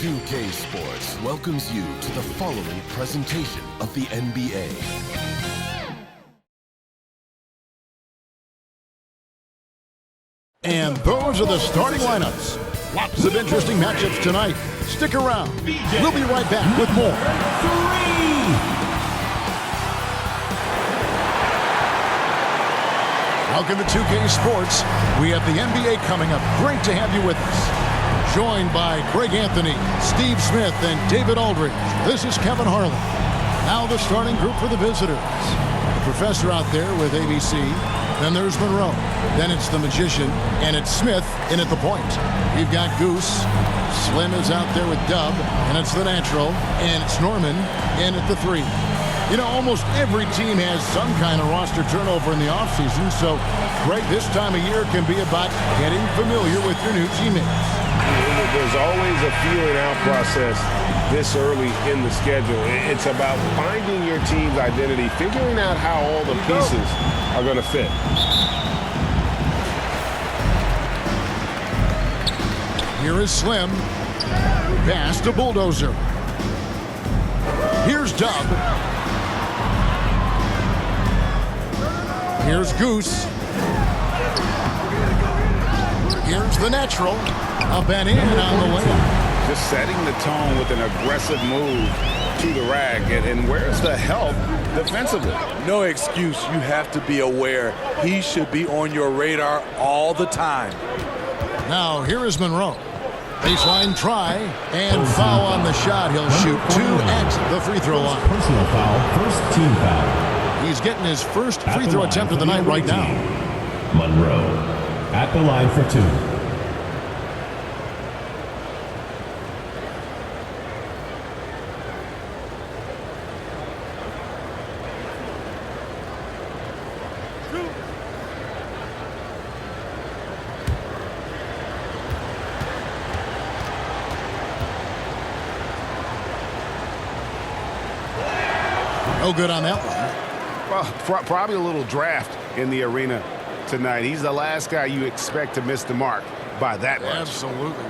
2K Sports welcomes you to the following presentation of the NBA. And those are the starting lineups. Lots of interesting matchups tonight. Stick around. We'll be right back with more. Welcome to 2K Sports. We have the NBA coming up. Great to have you with us. Joined by Greg Anthony, Steve Smith, and David Aldridge. This is Kevin Harlan. Now the starting group for the visitors. The professor out there with ABC. Then there's Monroe. Then it's the Magician. And it's Smith in at the point. We've got Goose. Slim is out there with Dub. And it's the Natural. And it's Norman in at the 3. You know, almost every team has some kind of roster turnover in the offseason. So, Greg, this time of year can be about getting familiar with your new teammates. There's always a feeling out process this early in the schedule. It's about finding your team's identity, figuring out how all the pieces are going to fit. Here is Slim. Pass to Bulldozer. Here's Dub. Here's Goose. Here's the Natural. Up and in on the way. Just setting the tone with an aggressive move to the rack. And where's the help defensively? No excuse. You have to be aware. He should be on your radar all the time. Now, here is Monroe. Baseline try and foul on the shot. He'll shoot 2 at the free throw line. Personal foul, first team foul. He's getting his first free throw attempt of the night right now. Monroe at the line for 2. No good on that one. Well, probably a little draft in the arena tonight. He's the last guy you expect to miss the mark by that much. Absolutely.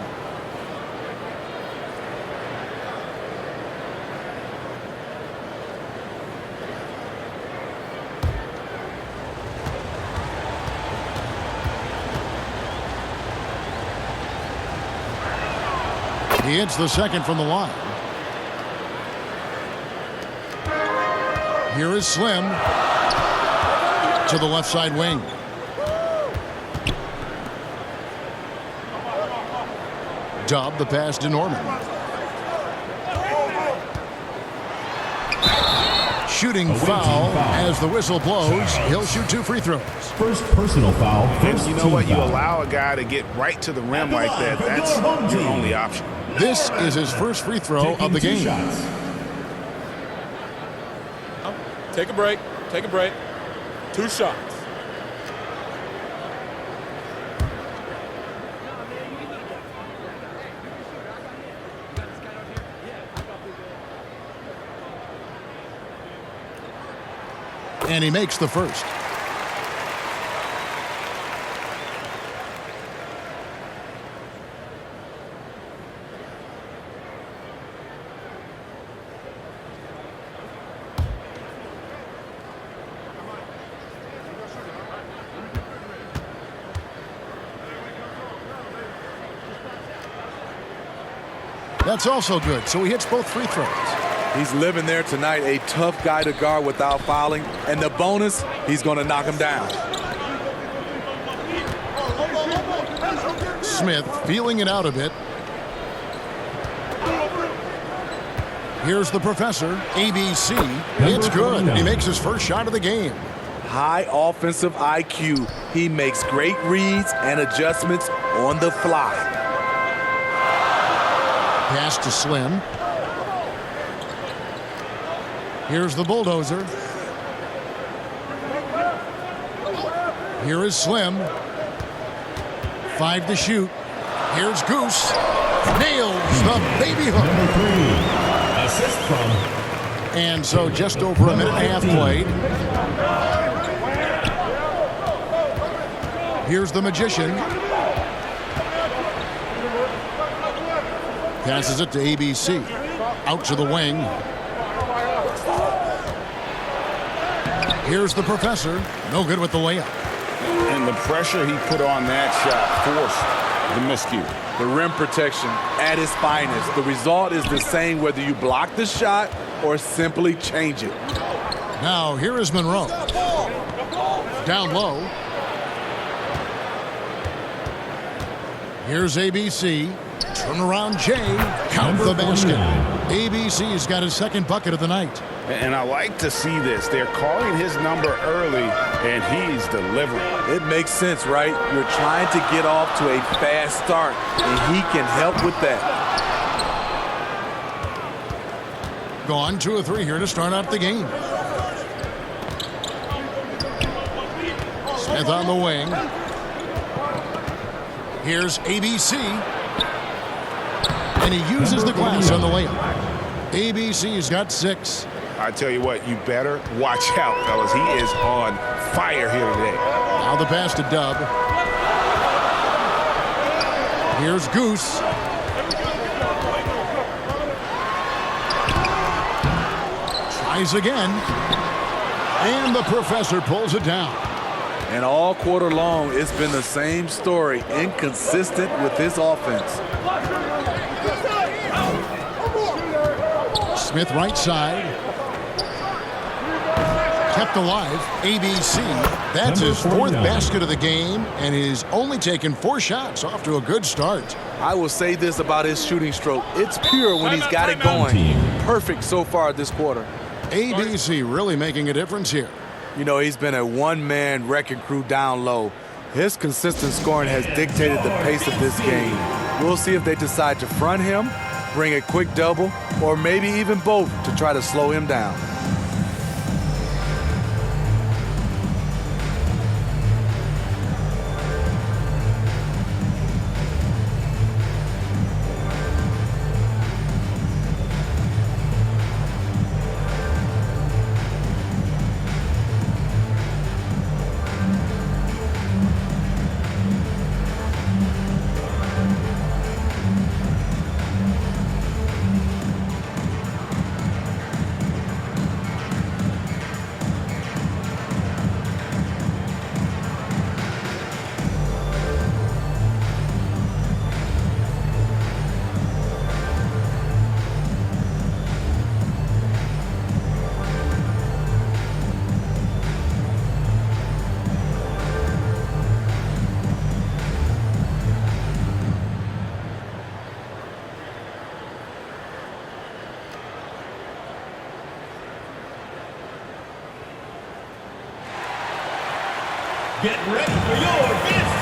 He hits the second from the line. Here is Slim to the left side wing. Dub the pass to Norman. Shooting foul as the whistle blows. He'll shoot 2 free throws. First personal foul. And you know what? You allow a guy to get right to the rim like that. That's your only option. This is his first free throw of the game. Take a break. Take a break. 2 shots. And he makes the first. That's also good, so he hits both free throws. He's living there tonight, a tough guy to guard without fouling. And the bonus, he's going to knock him down. Smith feeling it out a bit. Here's the professor, ABC. It's good. He makes his first shot of the game. High offensive IQ. He makes great reads and adjustments on the fly. Pass to Slim. Here's the Bulldozer. Here is Slim. 5 to shoot. Here's Goose. Nails the baby hook. Number 3, assist from. And so just over a minute and a half played. Here's the Magician. Passes it to ABC. Out to the wing. Here's the professor. No good with the layup. And the pressure he put on that shot forced the miscue. The rim protection at its finest. The result is the same whether you block the shot or simply change it. Now here is Monroe. Down low. Here's ABC. Turnaround Jay. Count the basket. ABC's got his second bucket of the night. And I like to see this. They're calling his number early, and he's delivering. It makes sense, right? You're trying to get off to a fast start, and he can help with that. Gone 2 of 3 here to start out the game. Smith on the wing. Here's ABC. And he uses the glass on the layup. ABC's got 6. I tell you what, you better watch out, fellas. He is on fire here today. Now the pass to Dub. Here's Goose. Tries again. And the professor pulls it down. And all quarter long, it's been the same story, inconsistent with his offense. Smith right side. Kept alive. ABC. That's his 4th basket of the game, and he's only taken 4 shots. Off to a good start. I will say this about his shooting stroke. It's pure when he's got it going. Perfect so far this quarter. ABC really making a difference here. You know, he's been a one-man wrecking crew down low. His consistent scoring has dictated the pace of this game. We'll see if they decide to front him, bring a quick double, or maybe even both to try to slow him down. Get ready for your dance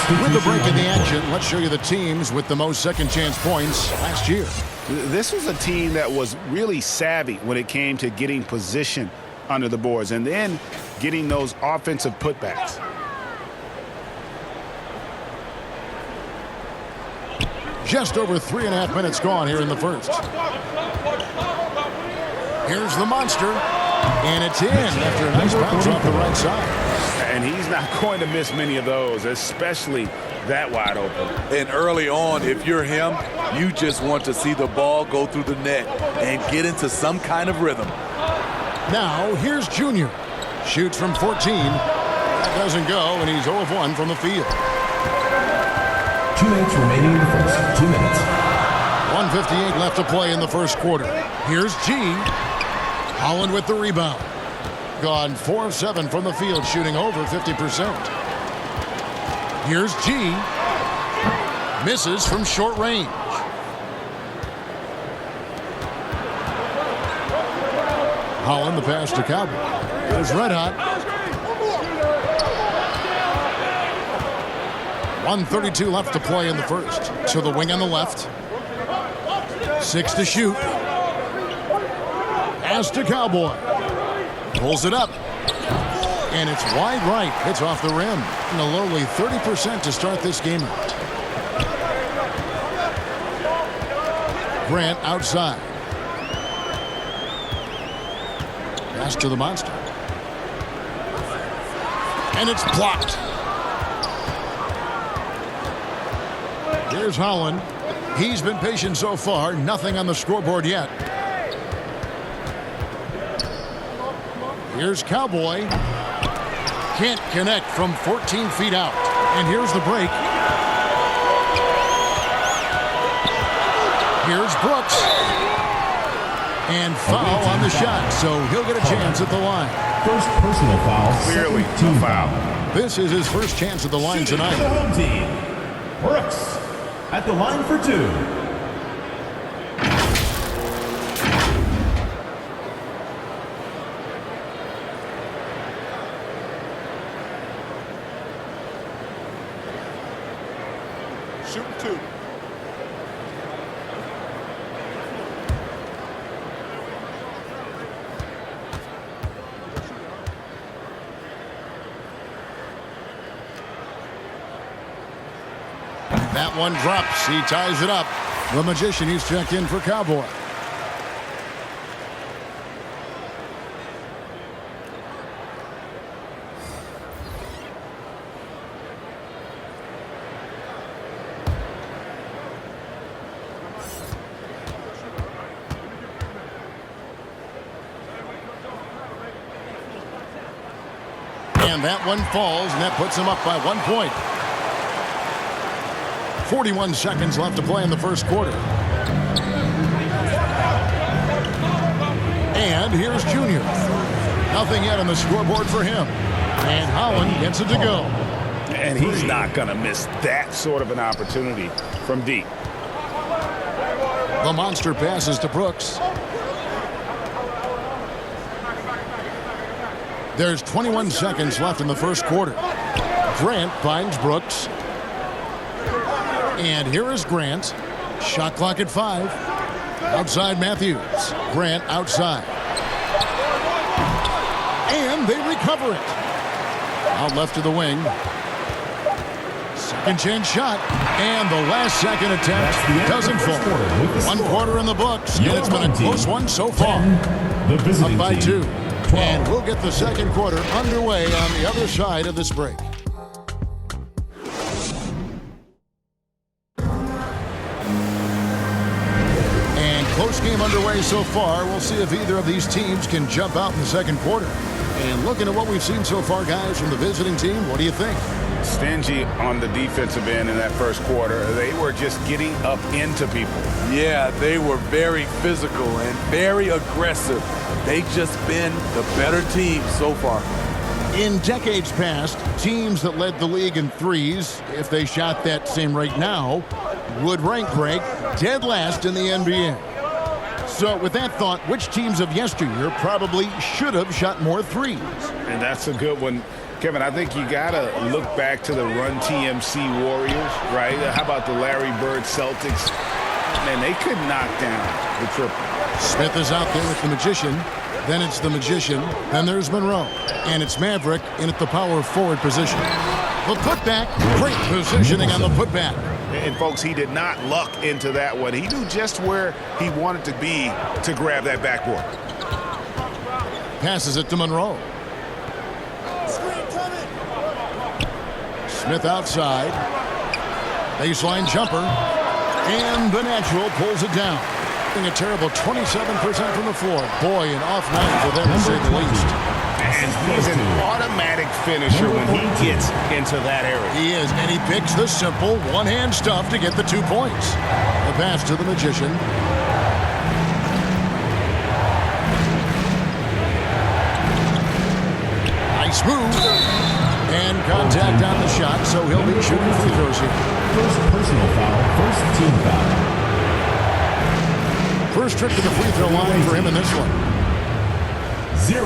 team. With the break in the action, let's show you the teams with the most second chance points last year. This was a team that was really savvy when it came to getting position under the boards and then getting those offensive putbacks. Just over 3.5 minutes gone here in the first. Here's the monster. And it's in after a nice bounce off the right side. And he's not going to miss many of those, especially that wide open. And early on, if you're him, you just want to see the ball go through the net and get into some kind of rhythm. Now, here's Junior. Shoots from 14. That doesn't go, and he's 0 of 1 from the field. 2 minutes remaining in the first. 2 minutes. 1:58 left to play in the first quarter. Here's G. Holland with the rebound. Gone 4 of 7 from the field, shooting over 50%. Here's G. Misses from short range. Holland the pass to Cowboy. It's red hot. 1:32 left to play in the first. To the wing on the left. 6 to shoot. Pass to Cowboy. Pulls it up. And it's wide right. Hits off the rim. And a lowly 30% to start this game out. Grant outside. Pass to the monster. And it's blocked. Here's Holland. He's been patient so far. Nothing on the scoreboard yet. Here's Cowboy. Can't connect from 14 feet out. And here's the break. Here's Brooks. And foul on the shot, so he'll get a chance at the line. First personal foul. Clearly, team a foul. This is his first chance at the line tonight. For the home team, Brooks at the line for 2. Shooting 2. That one drops. He ties it up. The Magician, he's checked in for Cowboy. And that one falls, and that puts him up by 1 point. 41 seconds left to play in the first quarter. And here's Junior. Nothing yet on the scoreboard for him. And Holland gets it to go. And he's not going to miss that sort of an opportunity from deep. The monster passes to Brooks. There's 21 seconds left in the first quarter. Grant finds Brooks. And here is Grant. Shot clock at 5. Outside Matthews. Grant outside. And they recover it. Out left to the wing. Second chance shot. And the last second attempt doesn't fall. 1 quarter in the books. And it's been a close one so far. Up by 2. And we'll get the second quarter underway on the other side of this break. Close game underway so far. We'll see if either of these teams can jump out in the second quarter. And looking at what we've seen so far, guys, from the visiting team, what do you think? Stingy on the defensive end in that first quarter. They were just getting up into people. Yeah, they were very physical and very aggressive. They've just been the better team so far. In decades past, teams that led the league in threes, if they shot that same rate now, would rank Greg dead last in the NBA. So with that thought, which teams of yesteryear probably should have shot more threes? And that's a good one. Kevin, I think you got to look back to the Run TMC Warriors, right? How about the Larry Bird Celtics? Man, they could knock down the triple. Smith is out there with the Magician. Then it's the Magician. Then there's Monroe. And it's Maverick in at the power forward position. The putback, great positioning on the putback. And, folks, he did not luck into that one. He knew just where he wanted to be to grab that backboard. Passes it to Monroe. Smith outside. Baseline jumper. And the natural pulls it down. A terrible 27% from the floor. Boy, an off night for them, to say the least. And he's an automatic finisher when he gets into that area. He is, and he picks the simple one-hand stuff to get the 2 points. The pass to the Magician. Nice move. And contact on the shot, so he'll be shooting free throws here. First personal foul, first team foul. First trip to the free throw line for him in this one. 0.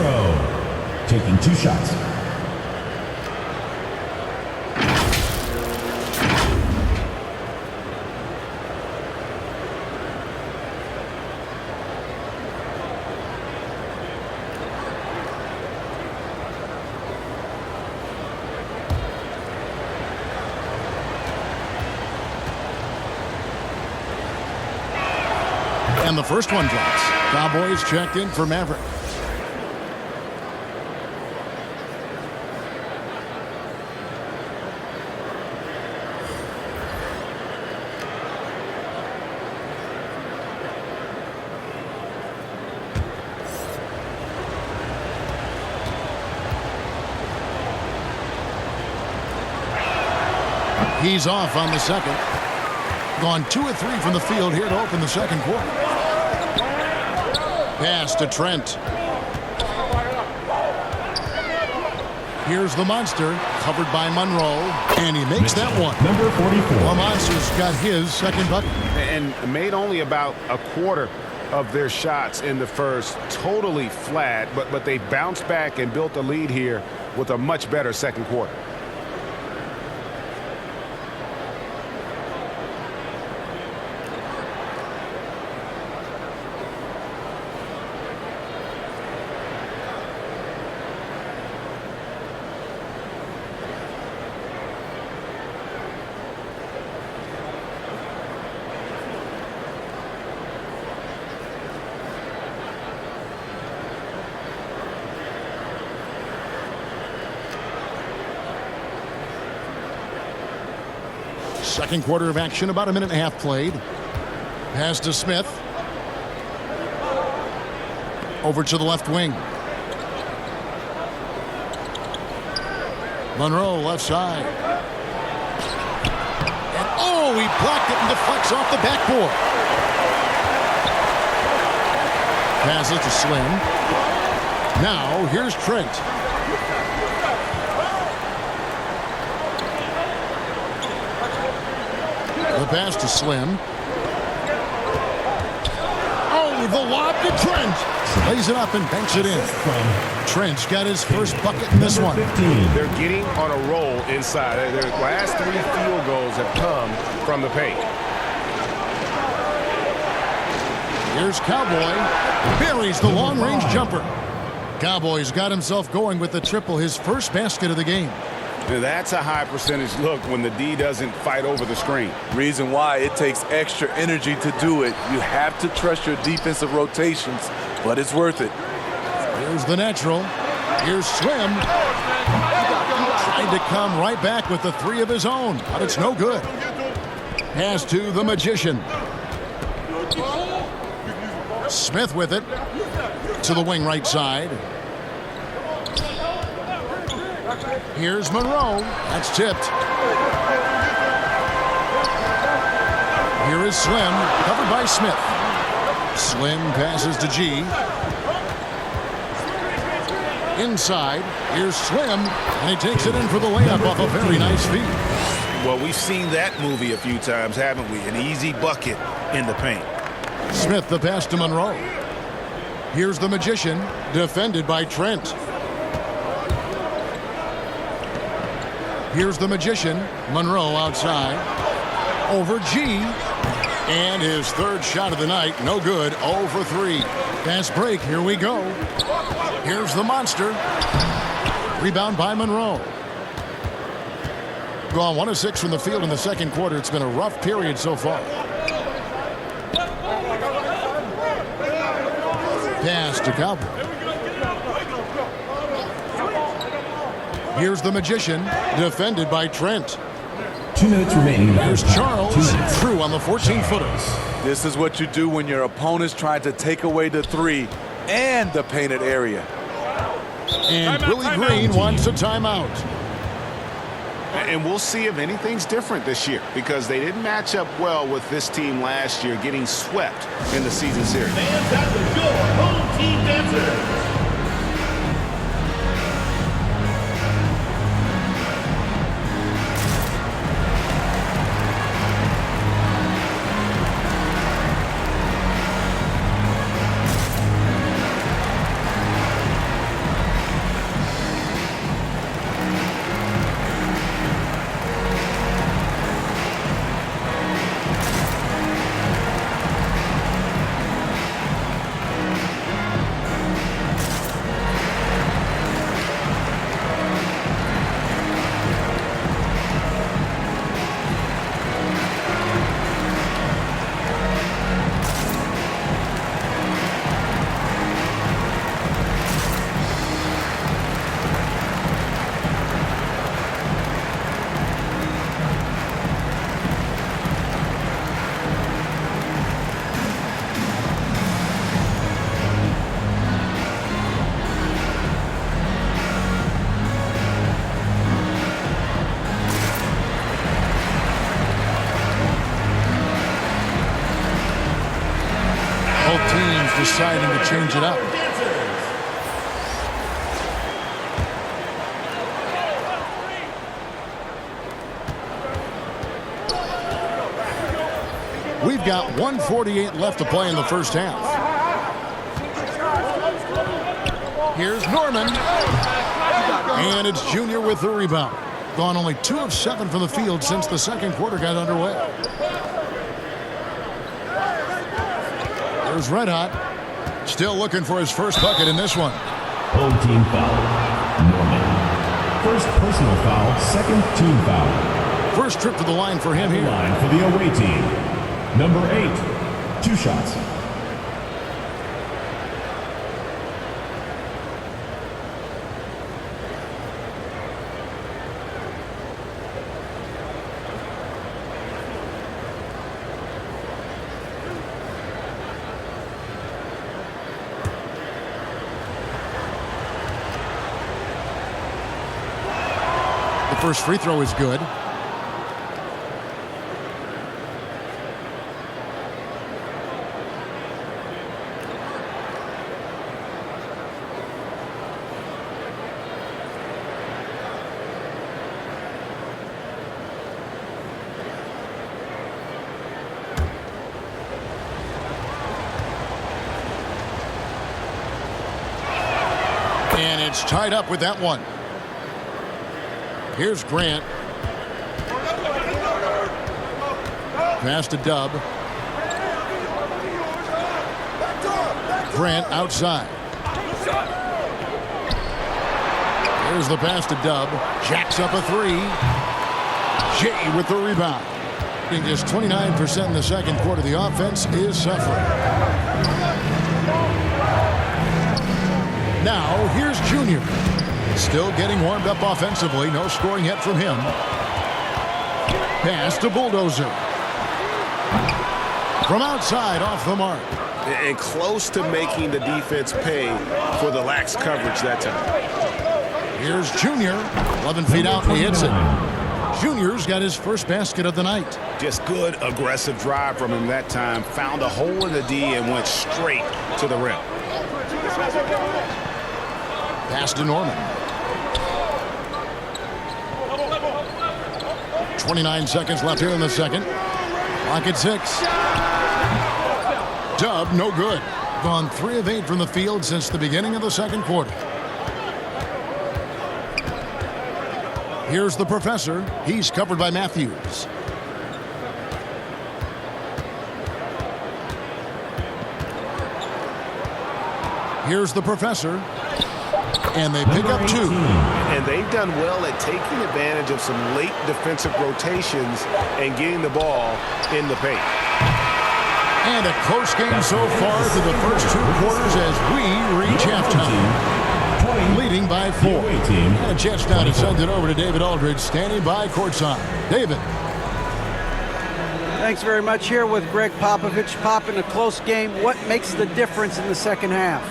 Taking 2 shots. And the first one drops. Cowboys checked in for Maverick. He's off on the second. Gone 2 of 3 from the field here to open the second quarter. Pass to Trent. Here's the Monster, covered by Monroe, and he makes that one. Number 44. The Monster's got his second bucket. And made only about a quarter of their shots in the first. Totally flat, but they bounced back and built a lead here with a much better second quarter. Second quarter of action, about a minute and a half played. Pass to Smith. Over to the left wing. Monroe left side. And oh, he blocked it and deflects off the backboard. Passes to Slim. Now here's Trent. The pass to Slim. Oh, the lob to Trent. Lays it up and banks it in. Trent's got his first bucket in this one. They're getting on a roll inside. Their last 3 field goals have come from the paint. Here's Cowboy. Buries the long-range jumper. Cowboy's got himself going with the triple, his first basket of the game. That's a high percentage look when the D doesn't fight over the screen. Reason why it takes extra energy to do it. You have to trust your defensive rotations, but it's worth it. Here's the natural. Here's Slim. Trying to come right back with the 3 of his own, but it's no good. Pass to the Magician. Smith with it. To the wing right side. Here's Monroe. That's tipped. Here is Slim, covered by Smith. Slim passes to G. Inside. Here's Slim, and he takes it in for the layup off a very nice feed. Well, we've seen that movie a few times, haven't we? An easy bucket in the paint. Smith the pass to Monroe. Here's the Magician, defended by Trent. Here's the Magician, Monroe outside. Over G. And his third shot of the night, no good, 0 for 3. Fast break, here we go. Here's the Monster. Rebound by Monroe. Gone 1 of 6 from the field in the second quarter. It's been a rough period so far. Pass to Cowboy. Here's the Magician, defended by Trent. 2 minutes remaining. Here's Charles, through on the 14-footer. This is what you do when your opponent's trying to take away the 3 and the painted area. And Willie Green wants a timeout. And we'll see if anything's different this year, because they didn't match up well with this team last year, getting swept in the season series. Fans at the door, home team dancers. deciding to change it up. We've got 1:48 left to play in the first half. Here's Norman. And it's Junior with the rebound. Gone only 2 of 7 from the field since the second quarter got underway. There's Red Hot. Still looking for his first bucket in this one. Home team foul. Norman. First personal foul, second team foul. First trip to the line for him here. Line for the away team. Number 8. 2 shots. The first free throw is good. And it's tied up with that one. Here's Grant. Pass to Dub. Grant outside. Here's the pass to Dub. Jacks up a 3. Jay with the rebound. In just 29% in the second quarter, the offense is suffering. Now, here's Junior. Still getting warmed up offensively. No scoring yet from him. Pass to Bulldozer. From outside, off the mark. And close to making the defense pay for the lax coverage that time. Here's Junior. 11 feet out, and he hits it. Junior's got his first basket of the night. Just good aggressive drive from him that time. Found a hole in the D and went straight to the rim. Pass to Norman. 29 seconds left here in the second. Clock at 6. Dub, no good. Gone 3 of 8 from the field since the beginning of the second quarter. Here's the professor. He's covered by Matthews. Here's the professor. And they pick up 2. And they've done well at taking advantage of some late defensive rotations and getting the ball in the paint. And a close game so far through the first 2 quarters as we reach halftime. Leading by 4. And a chance now to send it over to David Aldridge, standing by courtside. David. Thanks very much. Here with Greg Popovich. Pop, in a close game, what makes the difference in the second half?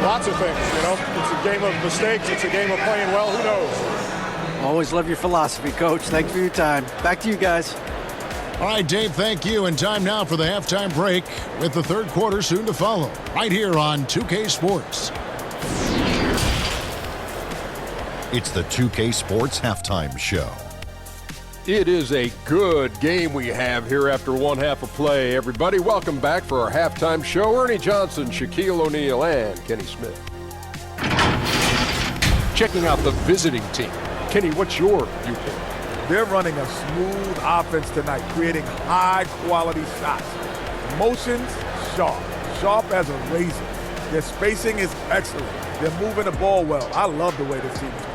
Lots of things, you know. It's a game of mistakes. It's a game of playing well. Who knows? Always love your philosophy, Coach. Thanks for your time. Back to you guys. All right, Dave, thank you. And time now for the halftime break with the third quarter soon to follow. Right here on 2K Sports. It's the 2K Sports Halftime Show. It is a good game we have here after one half of play. Everybody, welcome back for our halftime show. Ernie Johnson, Shaquille O'Neal, and Kenny Smith. Checking out the visiting team. Kenny, what's your viewpoint? They're running a smooth offense tonight, creating high-quality shots. Motions, sharp as a razor. Their spacing is excellent. They're moving the ball well. I love the way this team is playing.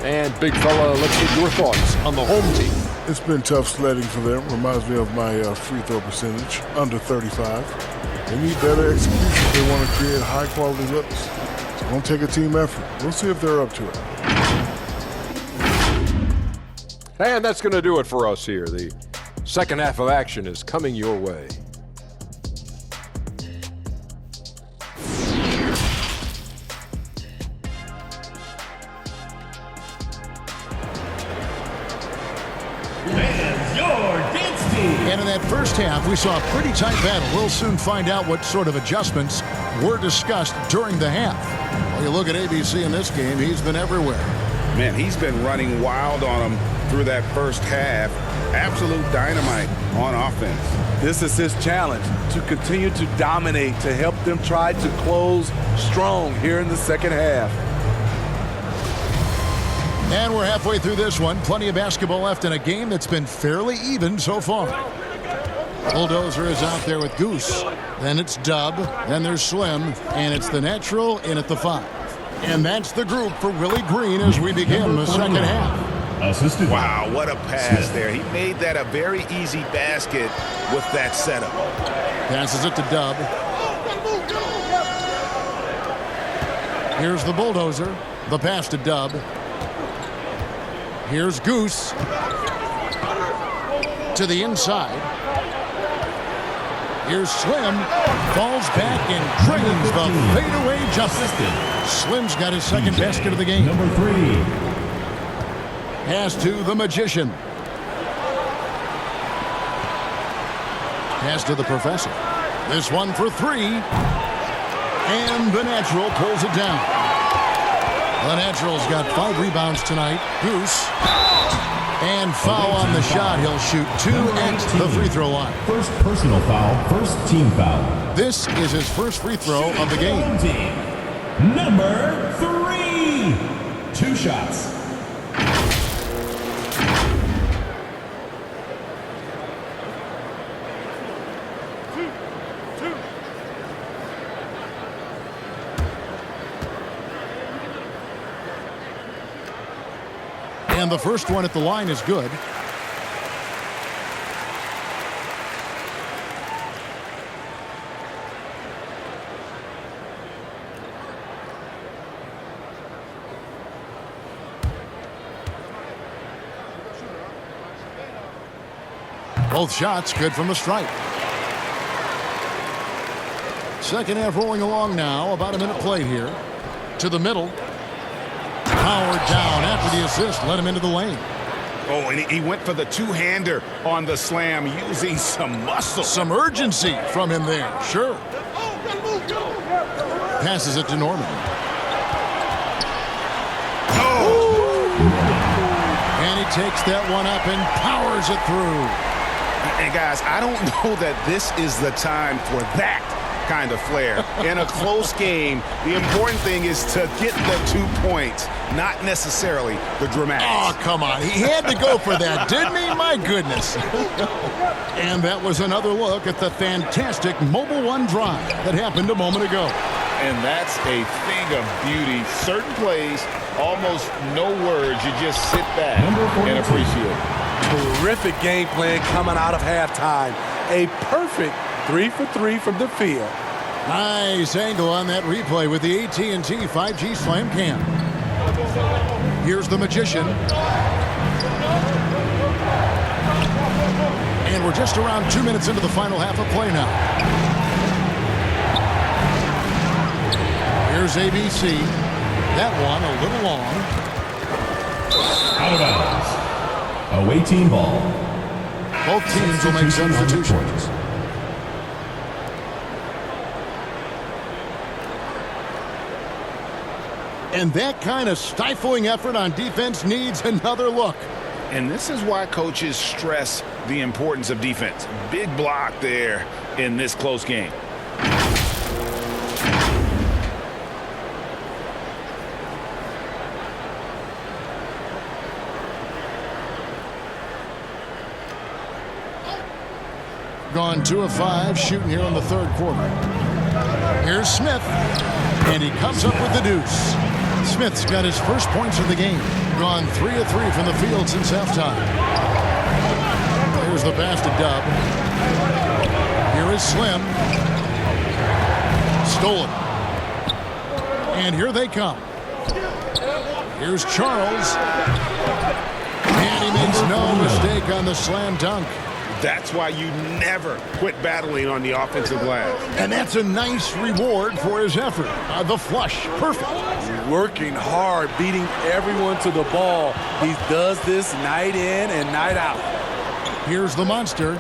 And big fella, let's get your thoughts on the home team. It's been tough sledding for them. Reminds me of my free throw percentage, under 35. They need better execution if they want to create high-quality looks. It's going to take a team effort. We'll see if they're up to it. And that's going to do it for us here. The second half of action is coming your way. And in that first half, we saw a pretty tight battle. We'll soon find out what sort of adjustments were discussed during the half. Well, you look at ABC in this game, he's been everywhere. Man, he's been running wild on them through that first half. Absolute dynamite on offense. This is his challenge, to continue to dominate, to help them try to close strong here in the second half. And we're halfway through this one. Plenty of basketball left in a game that's been fairly even so far. Bulldozer is out there with Goose. Then it's Dub. Then there's Slim. And it's the natural in at the 5. And that's the group for Willie Green as we begin the second half. Wow, what a pass there. He made that a very easy basket with that setup. Passes it to Dub. Here's the Bulldozer. The pass to Dub. Here's Goose. To the inside. Here's Slim. Falls back and drains the fadeaway jumper. Slim's got his second basket of the game. Number 3. Pass to the Magician. Pass to the Professor. This one for 3. And the Natural pulls it down. The Natural's got 5 rebounds tonight. Goose. And foul on the shot. He'll shoot 2 at the free throw line. First personal foul, first team foul. This is his first free throw of the game. Number 3. 2 shots. And the first one at the line is good. Both shots good from the stripe. Second half rolling along now. About a minute played here. To the middle. Howard down after the assist. Let him into the lane. Oh, and he went for the two-hander on the slam using some muscle. Some urgency from him there. Sure. Passes it to Norman. And he takes that one up and powers it through. And guys, I don't know that this is the time for that kind of flair. In a close game, the important thing is to get the 2 points, not necessarily the dramatics. Oh, come on. He had to go for that, didn't he? My goodness. And that was another look at the fantastic Mobile One drive that happened a moment ago. And that's a thing of beauty. Certain plays, almost no words. You just sit back and appreciate it. Terrific game plan coming out of halftime. A perfect 3 for 3 from the field. Nice angle on that replay with the AT&T 5G Slam Cam. Here's the Magician. And we're just around 2 minutes into the final half of play now. Here's ABC. That one a little long. Out of bounds. Away team ball. Both teams will make substitutions. And that kind of stifling effort on defense needs another look. And this is why coaches stress the importance of defense. Big block there in this close game. Gone 2 of 5, shooting here in the third quarter. Here's Smith, and he comes up with the deuce. Smith's got his first points of the game. Gone 3 of 3 from the field since halftime. Here's the pass to Dub. Here is Slim. Stolen. And here they come. Here's Charles. And he makes no mistake on the slam dunk. That's why you never quit battling on the offensive glass. And that's a nice reward for his effort. The flush, perfect. Working hard, beating everyone to the ball. He does this night in and night out. Here's the monster.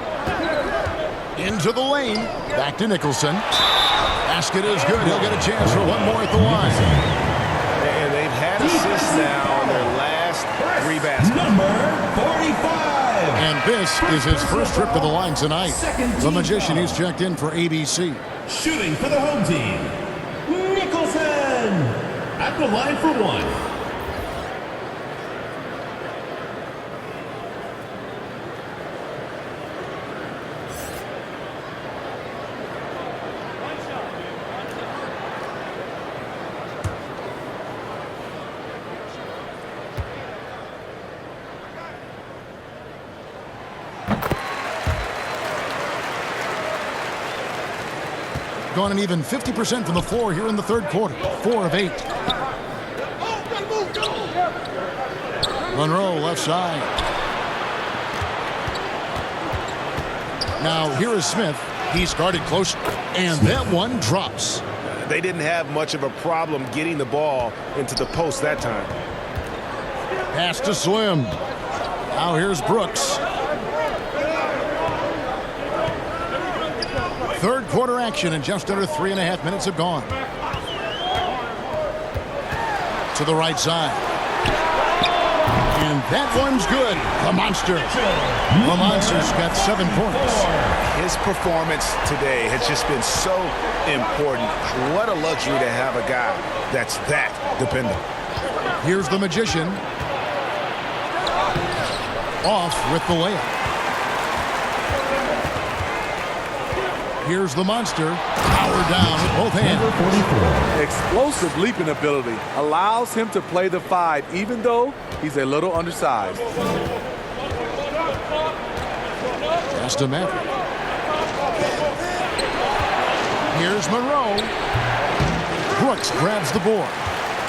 Into the lane. Back to Nicholson. Basket is good. He'll get a chance for one more at the line. And they've had assists now on their last 3 baskets. Number 45. And this is his first trip to the line tonight. The Magician, he's checked in for ABC. Shooting for the home team, Nicholson. At the line for 1. Gone an even 50% from the floor here in the third quarter. 4 of 8. Monroe left side. Now here is Smith. He started close, and that one drops. They didn't have much of a problem getting the ball into the post that time. Pass to Slim. Now here's Brooks. Third quarter action, and just under 3.5 minutes have gone. To the right side. And that one's good. The Monster. The Monster's got 7 points. His performance today has just been so important. What a luxury to have a guy that's that dependable. Here's the Magician. Off with the layup. Here's the Monster. Power down with both hands. Explosive leaping ability allows him to play the 5, even though he's a little undersized. Pass to Maverick. Here's Monroe. Brooks grabs the board.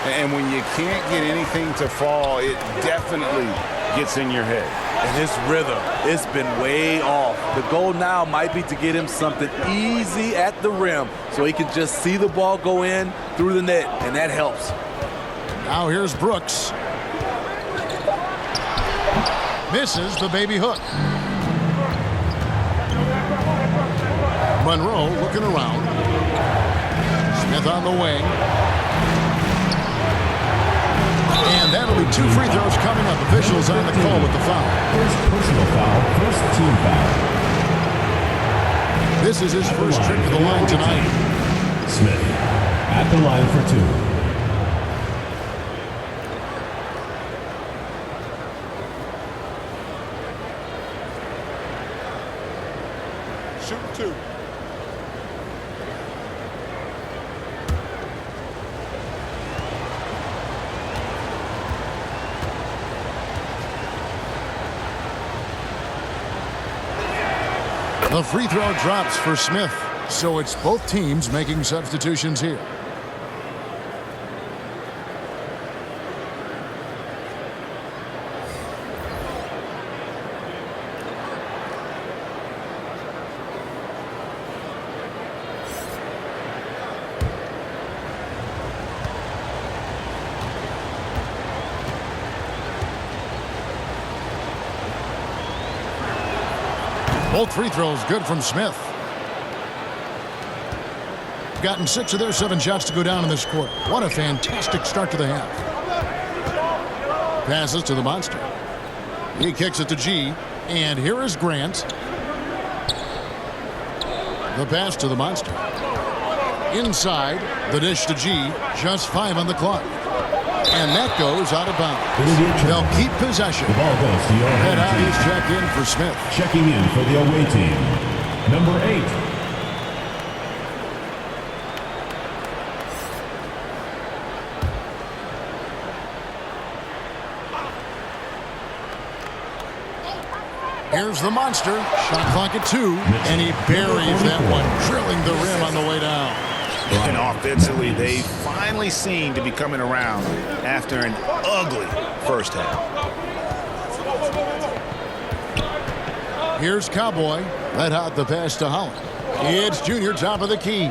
And when you can't get anything to fall, it definitely gets in your head. And his rhythm, it's been way off. The goal now might be to get him something easy at the rim so he can just see the ball go in through the net, and that helps. Now here's Brooks. Misses the baby hook. Monroe looking around. Smith on the wing. And that'll be 2 free throws coming up. Officials on the call with the foul. First personal foul, first team foul. This is his first trip to the line tonight. Smith at the line for 2. Shoot 2. The free throw drops for Smith. So it's both teams making substitutions here. Both free throws good from Smith. Gotten 6 of their 7 shots to go down in this quarter. What a fantastic start to the half. Passes to the Monster. He kicks it to G. And here is Grant. The pass to the Monster. Inside, the dish to G. Just 5 on the clock. And that goes out of bounds. They'll keep possession. The ball goes to your Head out, team. he's checked in for Smith. Checking in for the away team, number 8. Here's the Monster. Shot clock at 2. And he buries that one, drilling the rim on the way down. And offensively, they finally seem to be coming around after an ugly first half. Here's Cowboy. Let out the pass to Holland. It's Junior, top of the key.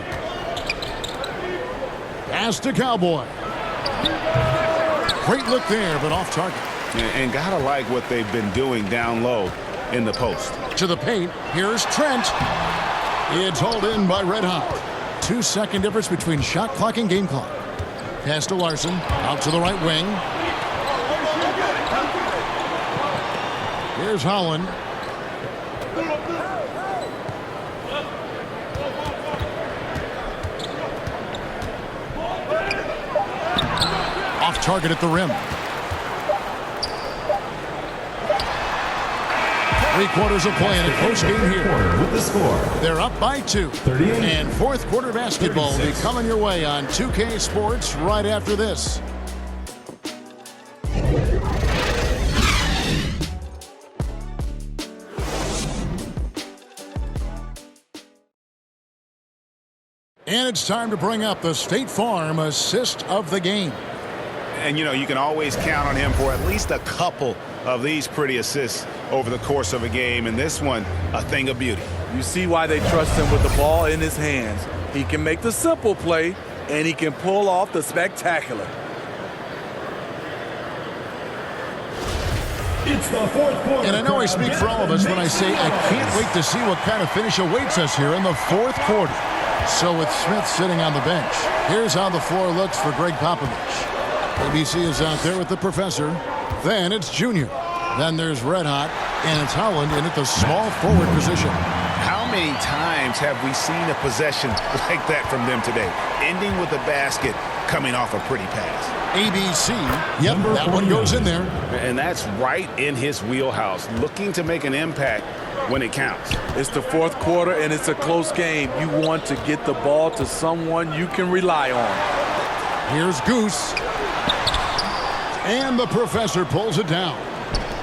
Pass to Cowboy. Great look there, but off target. And gotta like what they've been doing down low in the post. To the paint. Here's Trent. It's hauled in by Red Hot. 2-second difference between shot clock and game clock. Pass to Larson. Out to the right wing. Here's Holland. Off target at the rim. 3 quarters of play in a close game here. With the score. They're up by 2. And fourth quarter basketball will be coming your way on 2K Sports right after this. And it's time to bring up the State Farm assist of the game. And, you know, you can always count on him for at least a couple of these pretty assists over the course of a game. And this one, a thing of beauty. You see why they trust him with the ball in his hands. He can make the simple play, and he can pull off the spectacular. It's the fourth quarter. And I know I speak for all of us when I say I can't wait to see what kind of finish awaits us here in the fourth quarter. So with Smith sitting on the bench, here's how the floor looks for Greg Popovich. ABC is out there with the professor. Then it's Junior. Then there's Red Hot, and it's Holland in at the small forward position. How many times have we seen a possession like that from them today? Ending with a basket, coming off a pretty pass. ABC, yep, that one goes in there. And that's right in his wheelhouse, looking to make an impact when it counts. It's the fourth quarter, and it's a close game. You want to get the ball to someone you can rely on. Here's Goose. And the professor pulls it down.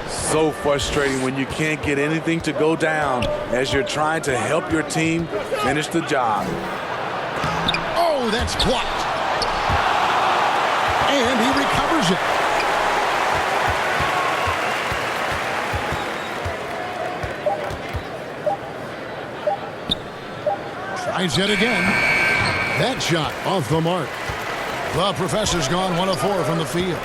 So frustrating when you can't get anything to go down as you're trying to help your team finish the job. Oh, that's blocked. And he recovers it. Tries yet again. That shot off the mark. The professor's gone 1 of 4 from the field.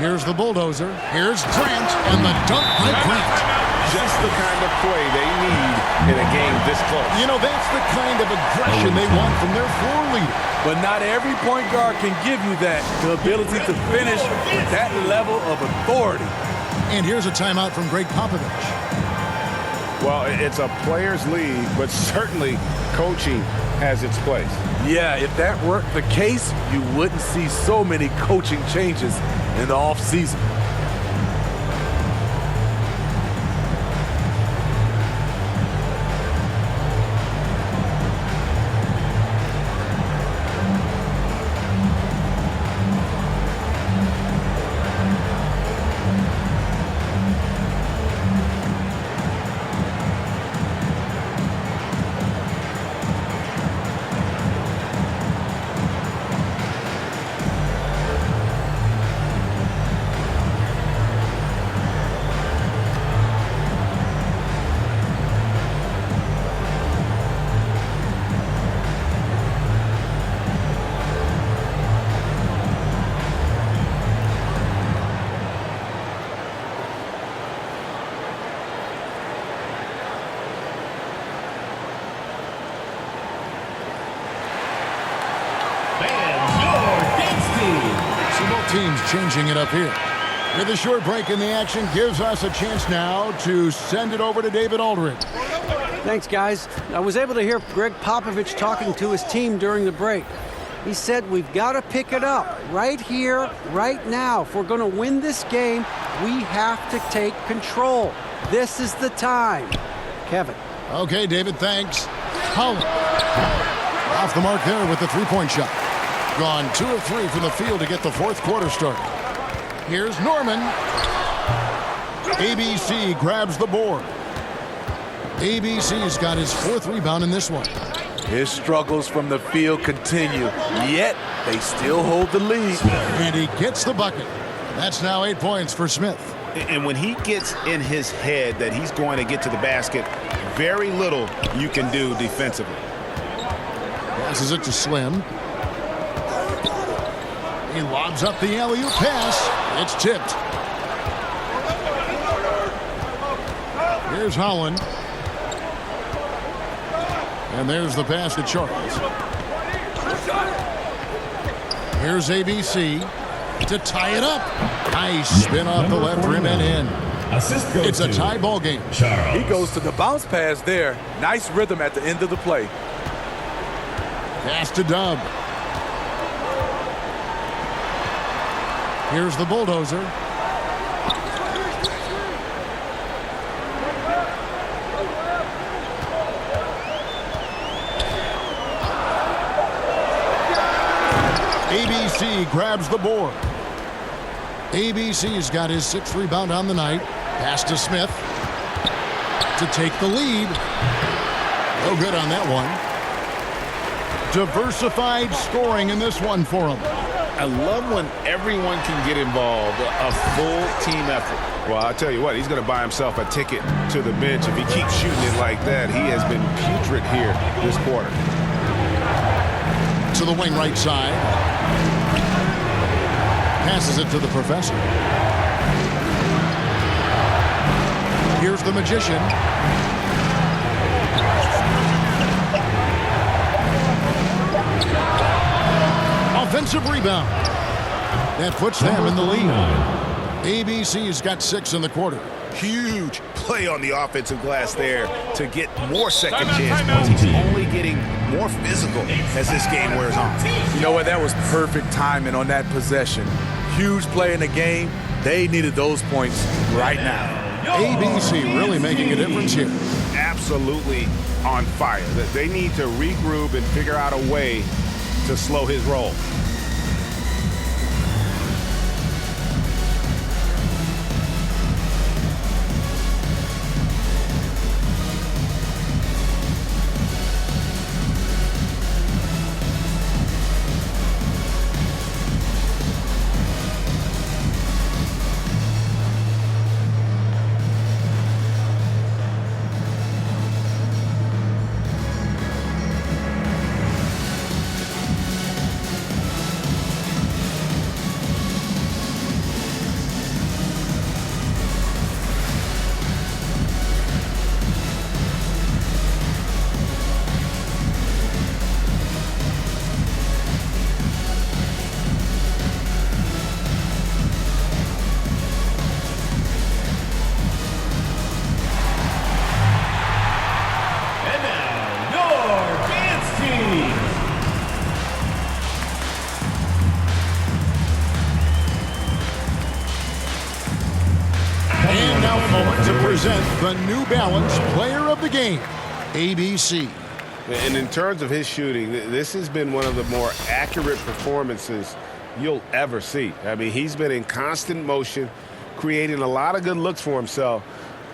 Here's the bulldozer. Here's Grant, and the dunk by Grant. Just the kind of play they need in a game this close. You know, that's the kind of aggression they want from their floor leader. But not every point guard can give you that, the ability to finish with that level of authority. And here's a timeout from Greg Popovich. Well, it's a players' league, but certainly coaching has its place. Yeah, if that weren't the case, you wouldn't see so many coaching changes in the offseason. Teams changing it up here. With a short break in the action, gives us a chance now to send it over to David Aldridge. Thanks, guys. I was able to hear Greg Popovich talking to his team during the break. He said we've got to pick it up right here, right now. If we're going to win this game, we have to take control. This is the time. Kevin. Okay, David, thanks. Holland. Off the mark there with the three-point shot. Gone 2 of 3 from the field to get the fourth quarter started. Here's Norman. ABC grabs the board. ABC's got his 4th rebound in this one. His struggles from the field continue, yet they still hold the lead. And he gets the bucket. That's now 8 points for Smith. And when he gets in his head that he's going to get to the basket, very little you can do defensively. Passes it to Slim. He lobs up the alley-oop pass. It's tipped. There's Holland. And there's the pass to Charles. Here's ABC to tie it up. Nice spin off the left rim and in. It's a tie ball game. He goes to the bounce pass there. Nice rhythm at the end of the play. Pass to Dub. Here's the bulldozer. ABC grabs the board. ABC's got his 6th rebound on the night. Pass to Smith to take the lead. No good on that one. Diversified scoring in this one for him. I love when everyone can get involved, a full team effort. Well, I'll tell you what, he's going to buy himself a ticket to the bench. If he keeps shooting it like that, he has been putrid here this quarter. To the wing right side. Passes it to the professor. Here's the magician. Offensive rebound. That puts them in the lead. ABC's got 6 in the quarter. Huge play on the offensive glass there to get more second chance points. He's only getting more physical as this game wears on. You know what? That was perfect timing on that possession. Huge play in the game. They needed those points right now. ABC really making a difference here. Absolutely on fire. They need to regroup and figure out a way to slow his roll. The New Balance Player of the Game, ABC. And in terms of his shooting, this has been one of the more accurate performances you'll ever see. I mean, he's been in constant motion, creating a lot of good looks for himself.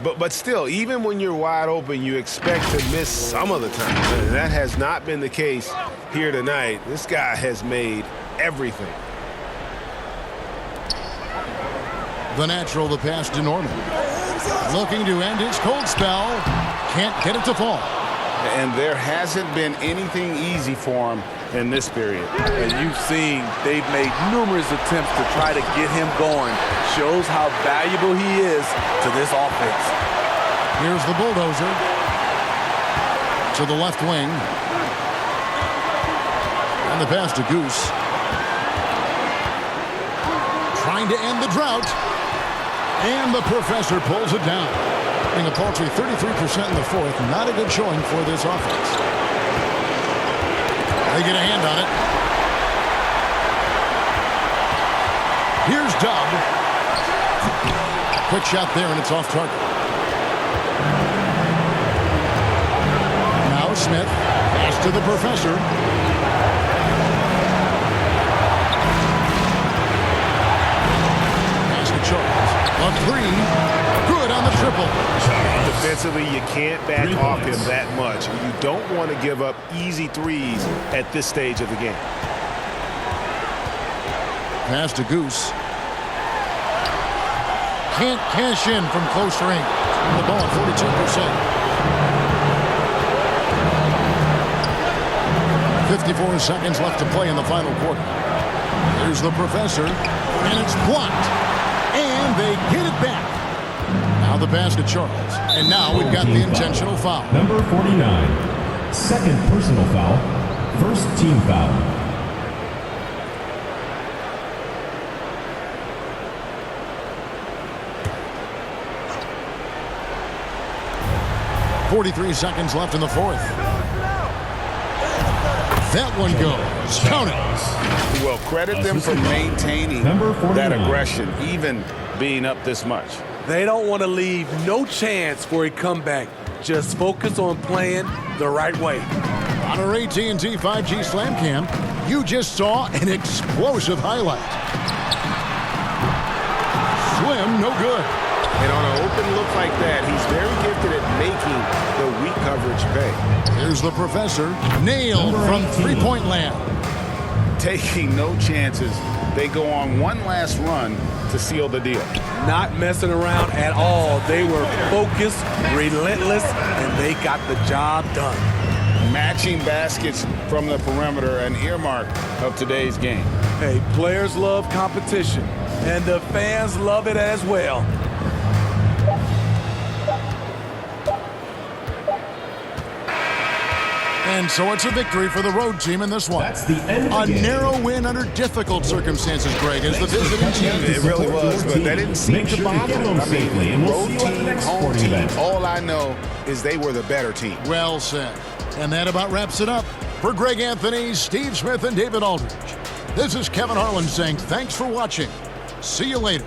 But still, even when you're wide open, you expect to miss some of the time. And that has not been the case here tonight. This guy has made everything. The natural, the pass to Norman. Looking to end his cold spell. Can't get it to fall. And there hasn't been anything easy for him in this period. And you've seen they've made numerous attempts to try to get him going. Shows how valuable he is to this offense. Here's the bulldozer. To the left wing. And the pass to Goose. Trying to end the drought. And the professor pulls it down. Being a paltry 33% in the fourth. Not a good showing for this offense. They get a hand on it. Here's Dub. Quick shot there, and it's off target. Now Smith. Pass to the professor. Pass to Charles. A three. Good on the triple. Defensively, you can't back off him that much. You don't want to give up easy threes at this stage of the game. Pass to Goose. Can't cash in from close range. The ball at 42%. 54 seconds left to play in the final quarter. Here's the professor, and it's blocked. And they get it back. Now the pass to Charles. And now we've got the intentional foul. Number 49. Second personal foul. First team foul. 43 seconds left in the fourth. That one goes. Count it. Well, credit them for maintaining that aggression, even being up this much. They don't want to leave no chance for a comeback. Just focus on playing the right way. On our AT&T 5G Slam Cam, you just saw an explosive highlight. Swim, no good. And on an open look like that, he's very gifted at making the weak coverage pay. Here's the professor. Nailed from three-point land. Taking no chances. They go on one last run to seal the deal. Not messing around at all. They were focused, relentless, and they got the job done. Matching baskets from the perimeter, an earmark of today's game. Hey, players love competition, and the fans love it as well. And so it's a victory for the road team in this one. That's the end of the game. A narrow win under difficult circumstances, Greg, as the visiting team. It really was, but that didn't seem to bother them. I mean, we'll road team, home team, all I know is they were the better team. Well said. And that about wraps it up. For Greg Anthony, Steve Smith, and David Aldridge, this is Kevin Harlan saying thanks for watching. See you later.